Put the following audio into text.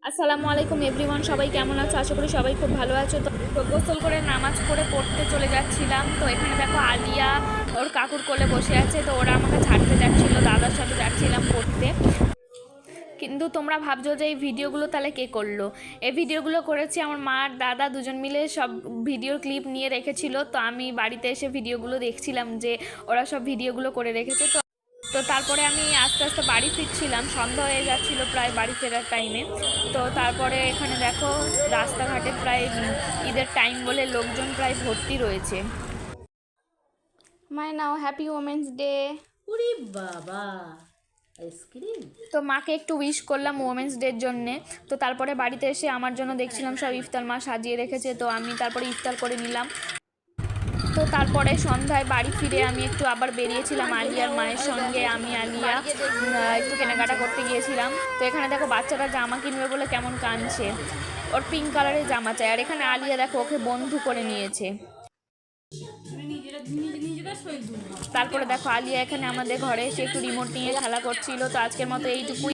আসসালামু আলাইকুম এভরিওয়ান, সবাই কেমন আছো? আশা করি সবাই খুব ভালো আছো। তো গোসল করে নামাজ পড়ে পড়তে চলে যাচ্ছিলাম। তো এখানে দেখো আলিয়া ওর কাকুর কোলে বসে আছে। তো ওরা আমাকে ছাড়তে যাচ্ছিলো, দাদার সাথে যাচ্ছিলাম পড়তে। কিন্তু তোমরা ভাবছো যে এই ভিডিওগুলো তাহলে কে করলো? এই ভিডিওগুলো করেছি আমার মা আর দাদা দুজন মিলে, সব ভিডিওর ক্লিপ নিয়ে রেখেছিল। তো আমি বাড়িতে এসে ভিডিওগুলো দেখছিলাম যে ওরা সব ভিডিওগুলো করে রেখেছে। তো তারপরে আমি আস্তে আস্তে বাড়ি ফিরছিলাম, সন্ধ্যা হয়ে যাচ্ছিলো প্রায় বাড়ি ফেরার টাইমে। তো তারপরে এখানে দেখো রাস্তাঘাটে প্রায় ঈদের টাইম বলে লোকজন প্রায় ভর্তি রয়েছে। মাই নাও হ্যাপি ওমেন্স ডে। ওরে বাবা, আইসক্রিম! তো মাকে একটু উইশ করলাম ওমেন্স ডের জন্যে। তো তারপরে বাড়িতে এসে আমার জন্য দেখছিলাম সব ইফতার মা সাজিয়ে রেখেছে। তো আমি তারপরে ইফতার করে নিলাম। তো তারপরে সন্ধ্যায় বাড়ি ফিরে আমি একটু আবার বেরিয়েছিলাম আলিয়ার মায়ের সঙ্গে। আমি আলিয়া একটু কেনাকাটা করতে গিয়েছিলাম। তো এখানে দেখো বাচ্চারা জামা কিনবে বলে কেমন কাঁদছে, ওর পিঙ্ক কালারের জামা চাই। আর এখানে আলিয়া দেখো ওকে বন্ধু করে নিয়েছে। তারপরে দেখো আলিয়া এখানে আমাদের ঘরে এসে একটু রিমোট নিয়ে খেলা করছিল। তো আজকের মতো এইটুকুই।